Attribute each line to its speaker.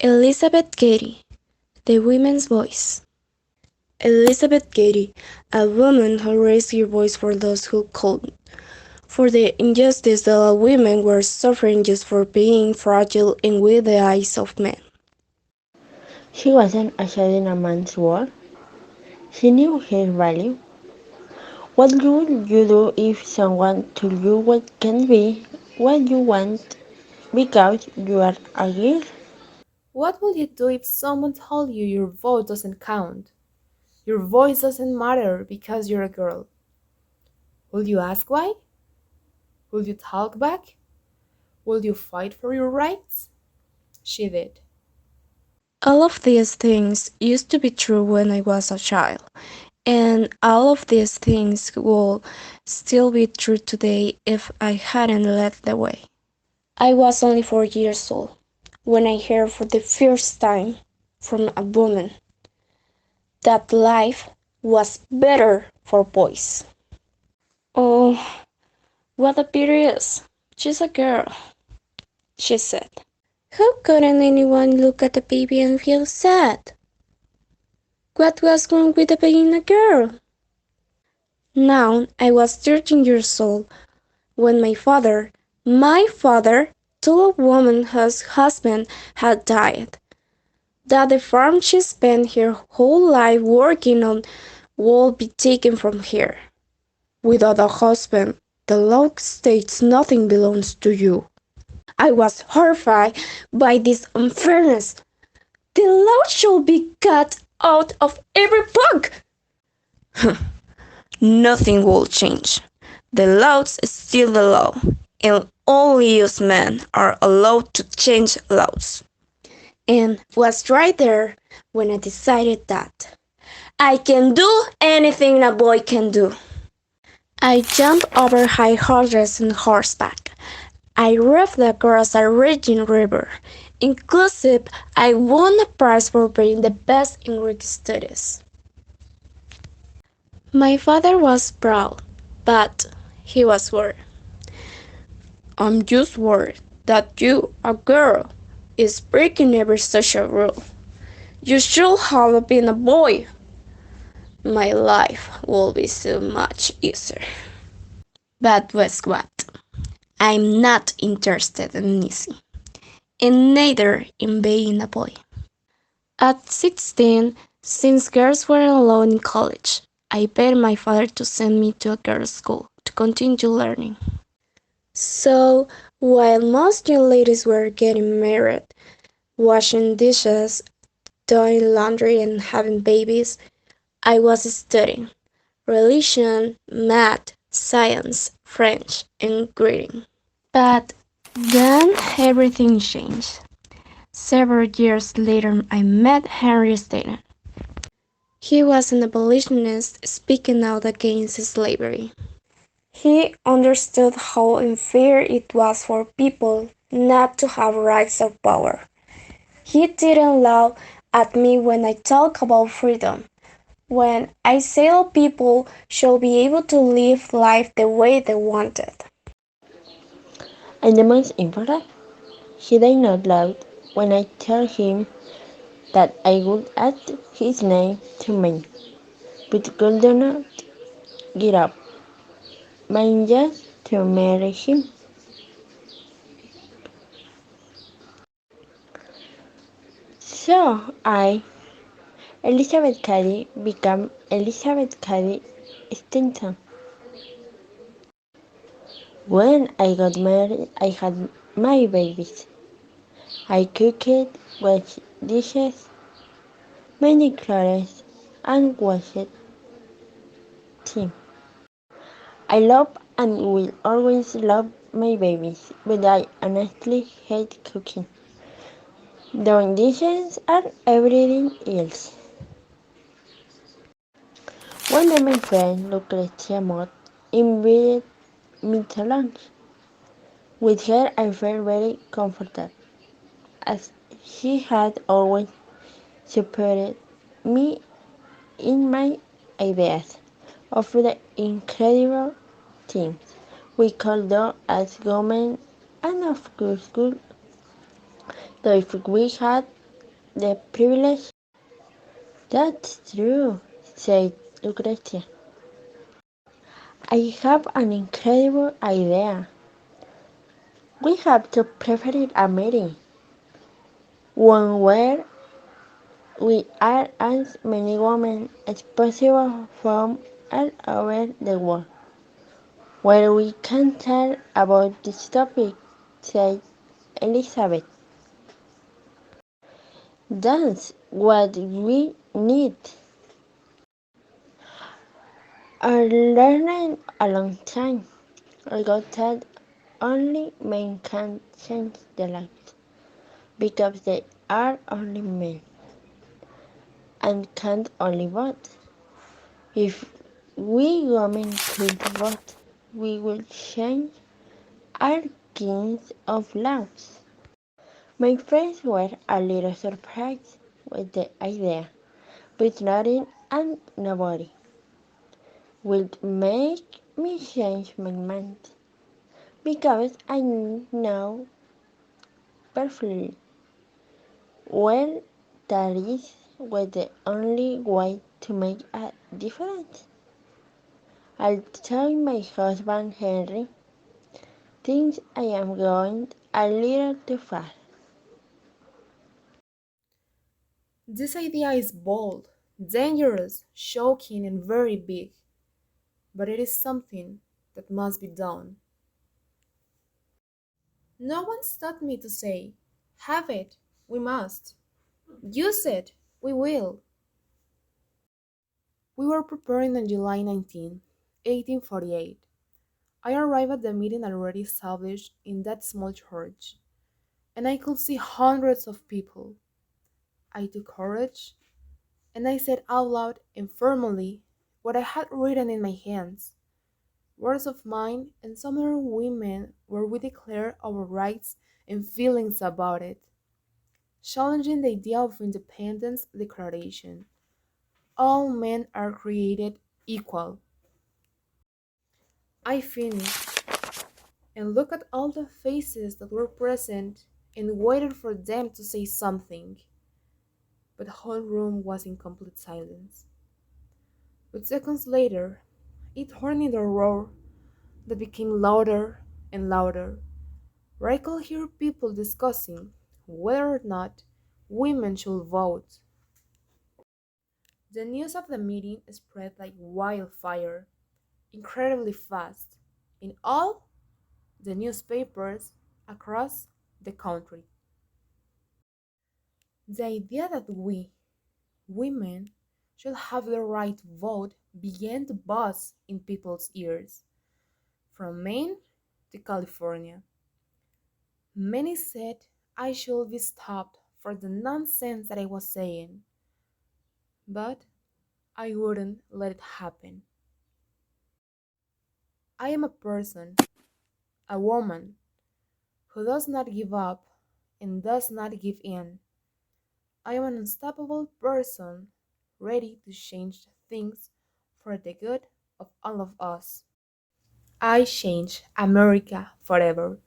Speaker 1: Elizabeth Cady, the women's voice. Elizabeth Cady, a woman who raised her voice for those who couldn't, for the injustice that women were suffering just for being fragile and with the eyes of men.
Speaker 2: She wasn't a child in a man's world. She knew her value. What would you do if someone told you what can be what you want because you are a girl?
Speaker 3: What will you do if someone told you your vote doesn't count? Your voice doesn't matter because you're a girl. Will you ask why? Will you talk back? Will you fight for your rights? She did.
Speaker 1: All of these things used to be true when I was a child, and all of these things will still be true today if I hadn't led the way. I was only 4 years old when I heard for the first time from a woman that life was better for boys. Oh, what a pity it is. She's a girl, she said. How couldn't anyone look at a baby and feel sad? What was wrong with being a girl? Now I was 13 years old when my father, told a woman whose husband had died that the farm she spent her whole life working on would be taken from her. Without a husband, the law states nothing belongs to you. I was horrified by this unfairness. The law should be cut out of every book. Nothing will change. The law is still the law, and only us men are allowed to change laws. And was right there when I decided that I can do anything a boy can do. I jumped over high horses on horseback. I rode across a raging river. Inclusive, I won a prize for being the best in Greek studies. My father was proud, but he was worried. I'm just worried that you, a girl, is breaking every social rule. You should have been a boy. My life will be so much easier. But guess what? I'm not interested in Nisi, and neither in being a boy. At 16, since girls were allowed in college, I begged my father to send me to a girls' school to continue learning. So, while most young ladies were getting married, washing dishes, doing laundry, and having babies, I was studying religion, math, science, French, and reading. But then everything changed. Several years later, I met Henry Staten. He was an abolitionist speaking out against slavery. He understood how unfair it was for people not to have rights or power. He didn't laugh at me when I talk about freedom. When I say all people should be able to live life the way they wanted.
Speaker 2: And the most important, he died not loud when I told him that I would add his name to mine, but could not get up, mine just to marry him. So I, Elizabeth Cady, became Elizabeth Cady Stenson. When I got married, I had my babies. I cooked, washed dishes, many clothes, and washed them. I love and will always love my babies, but I honestly hate cooking, doing dishes, and everything else. One day my friend Lucrecia Mott invited me to lunch. With her I felt very comforted, as she had always supported me in my ideas of the incredible things we could do as women, and of course could do if we had the privilege. That's true, said Lucretia. I have an incredible idea. We have to prepare a meeting, one where we are as many women as possible from all over the world, where we can talk about this topic, said Elizabeth. That's what we need. I learned a long time ago that only men can change the light because they are only men and can't only vote. If we women could vote, we will change our kinds of laws. My friends were a little surprised with the idea, but nothing and nobody would make me change my mind because I know perfectly well that is was the only way to make a difference. I'll tell my husband Henry thinks I am going a little too far.
Speaker 3: This idea is bold, dangerous, shocking, and very big, but it is something that must be done. No one's taught me to say, have it, we must. Use it, we will. We were preparing on July 19, 1848. I arrived at the meeting already established in that small church, and I could see hundreds of people. I took courage, and I said out loud and firmly what I had written in my hands, words of mine and some other women where we declare our rights and feelings about it, challenging the idea of independence declaration. All men are created equal. I finished and looked at all the faces that were present and waited for them to say something, but the whole room was in complete silence. But seconds later, it turned into a roar that became louder and louder, where I could hear people discussing whether or not women should vote. The news of the meeting spread like wildfire, incredibly fast, in all the newspapers across the country. The idea that we, women, should have the right to vote began to buzz in people's ears, from Maine to California. Many said I should be stopped for the nonsense that I was saying, but I wouldn't let it happen. I am a person, a woman, who does not give up and does not give in. I am an unstoppable person, ready to change things for the good of all of us. I change America forever.